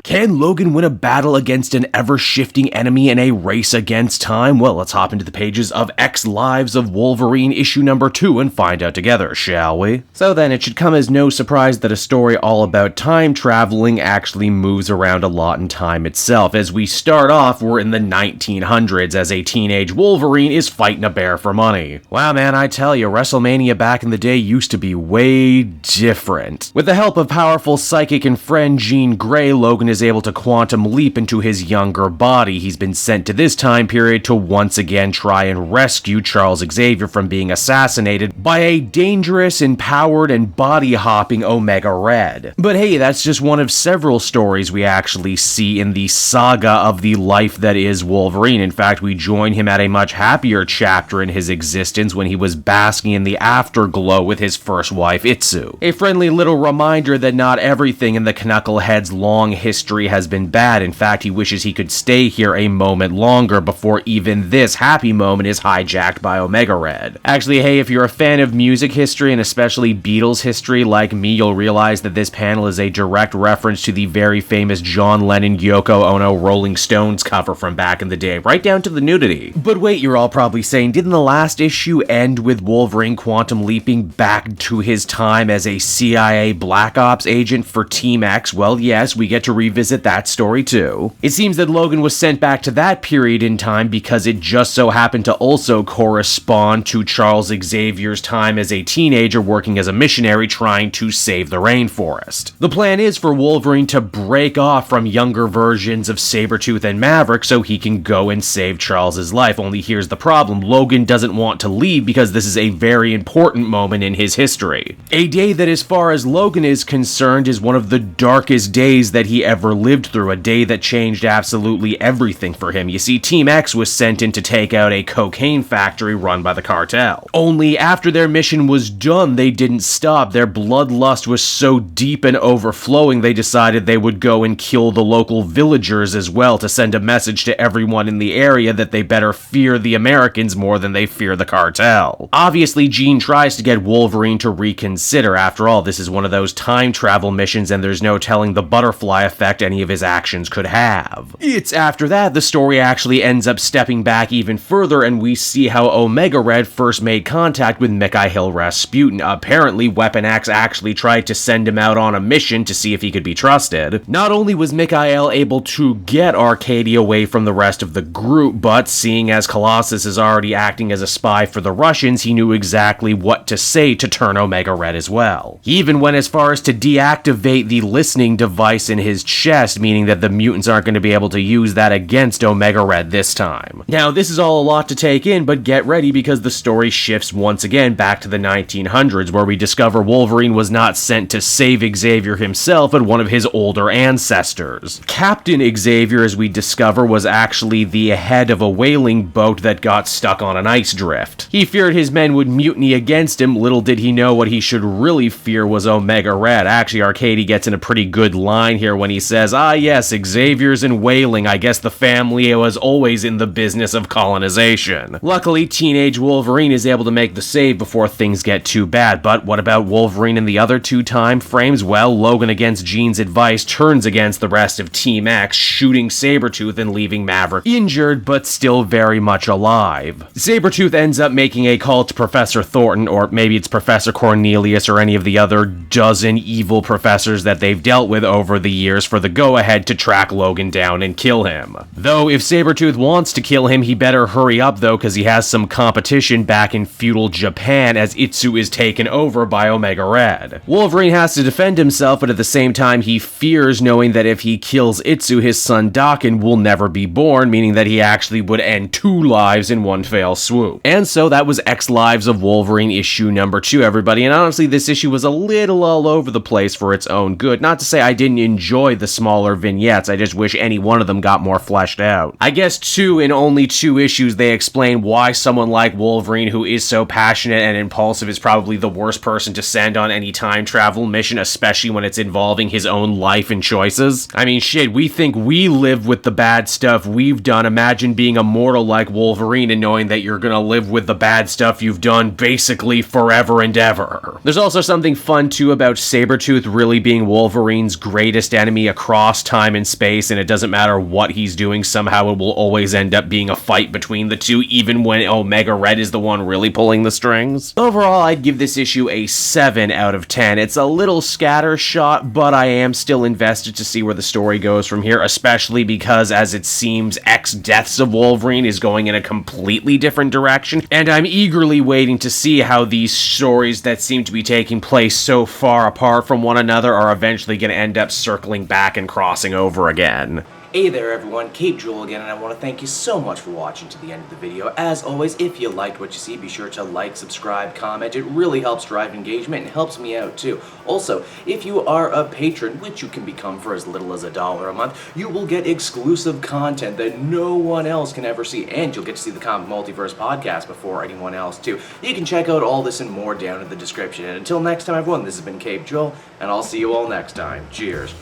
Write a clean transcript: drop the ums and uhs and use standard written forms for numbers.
Can Logan win a battle against an ever-shifting enemy in a race against time? Well, let's hop into the pages of X Lives of Wolverine issue number 2 and find out together, shall we? So then, it should come as no surprise that a story all about time traveling actually moves around a lot in time itself. As we start off, we're in the 1900s as a teenage Wolverine is fighting a bear for money. Wow, man, I tell you, WrestleMania back in the day used to be way different. With the help of powerful psychic and friend Jean Grey, Logan is able to quantum leap into his younger body. He's been sent to this time period to once again try and rescue Charles Xavier from being assassinated by a dangerous, empowered, and body-hopping Omega Red. But hey, that's just one of several stories we actually see in the saga of the life that is Wolverine. In fact, we join him at a much happier chapter in his existence when he was basking in the Afterglow with his first wife, Itsu. A friendly little reminder that not everything in the Knucklehead's long history has been bad. In fact, he wishes he could stay here a moment longer before even this happy moment is hijacked by Omega Red. Actually, hey, if you're a fan of music history and especially Beatles history like me, you'll realize that this panel is a direct reference to the very famous John Lennon Yoko Ono Rolling Stones cover from back in the day, right down to the nudity. But wait, you're all probably saying, didn't the last issue end with Wolverine quantum leaping back to his time as a CIA Black Ops agent for Team X? Well, yes, we get to revisit that story too. It seems that Logan was sent back to that period in time because it just so happened to also correspond to Charles Xavier's time as a teenager working as a missionary trying to save the rainforest. The plan is for Wolverine to break off from younger versions of Sabretooth and Maverick so he can go and save Charles's life. Only here's the problem: Logan doesn't want to leave because this is a very important moment in his history. A day that, as far as Logan is concerned, is one of the darkest days that he ever lived through, a day that changed absolutely everything for him. You see, Team X was sent in to take out a cocaine factory run by the cartel. Only after their mission was done, they didn't stop. Their bloodlust was so deep and overflowing, they decided they would go and kill the local villagers as well to send a message to everyone in the area that they better fear the Americans more than they fear the cartel. Obviously, Jean tries to get Wolverine to reconsider. After all, this is one of those time travel missions and there's no telling the butterfly effect any of his actions could have. It's after that the story actually ends up stepping back even further and we see how Omega Red first made contact with Mikhail Rasputin. Apparently, Weapon X actually tried to send him out on a mission to see if he could be trusted. Not only was Mikhail able to get Arcady away from the rest of the group, but seeing as Colossus is already acting as a spy for the Russians, he knew exactly what to say to turn Omega Red as well. He even went as far as to deactivate the listening device in his chest, meaning that the mutants aren't going to be able to use that against Omega Red this time. Now, this is all a lot to take in, but get ready because the story shifts once again back to the 1900s, where we discover Wolverine was not sent to save Xavier himself, but one of his older ancestors. Captain Xavier, as we discover, was actually the head of a whaling boat that got stuck on an ice drift. He feared his men would mutiny against him. Little did he know what he should really fear was Omega Red. Actually, Arcady gets in a pretty good line here when he says, "Ah yes, Xavier's in whaling. I guess the family was always in the business of colonization." Luckily, teenage Wolverine is able to make the save before things get too bad. But what about Wolverine in the other two time frames? Well, Logan, against Jean's advice, turns against the rest of Team X, shooting Sabretooth and leaving Maverick injured but still very much alive. Sabretooth ends up making a call to Professor Thornton, or maybe it's Professor Cornelius or any of the other dozen evil professors that they've dealt with over the years, for the go-ahead to track Logan down and kill him. Though if Sabretooth wants to kill him, he better hurry up though, because he has some competition back in feudal Japan as Itsu is taken over by Omega Red. Wolverine has to defend himself, but at the same time he fears knowing that if he kills Itsu, his son Daken will never be born, meaning that he actually would end 2 lives in one fell swoop. And so that was X Lives of Wolverine issue number 2, everybody, and honestly this issue was a little all over the place for its own good. Not to say I didn't enjoy the smaller vignettes, I just wish any one of them got more fleshed out. I guess too, in only 2 issues they explain why someone like Wolverine, who is so passionate and impulsive, is probably the worst person to send on any time travel mission, especially when it's involving his own life and choices. I mean shit, we think we live with the bad stuff we've done. Imagine being a mortal like Wolverine and knowing that you're gonna live with the bad stuff you've done basically forever and ever. There's also something fun too about Sabretooth really being Wolverine's greatest enemy. across time and space, and it doesn't matter what he's doing, somehow it will always end up being a fight between the two, even when Omega Red is the one really pulling the strings. Overall, I'd give this issue a 7 out of 10. It's a little scattershot, but I am still invested to see where the story goes from here, especially because, as it seems, X Deaths of Wolverine is going in a completely different direction, and I'm eagerly waiting to see how these stories that seem to be taking place so far apart from one another are eventually going to end up circling back and crossing over again. Hey there everyone, Cape Joel again, and I want to thank you so much for watching to the end of the video. As always, if you liked what you see, be sure to like, subscribe, comment. It really helps drive engagement and helps me out too. Also, if you are a patron, which you can become for as little as $1 a month, you will get exclusive content that no one else can ever see, and you'll get to see the Comic Multiverse podcast before anyone else too. You can check out all this and more down in the description. And until next time everyone, this has been Cape Joel, and I'll see you all next time. Cheers.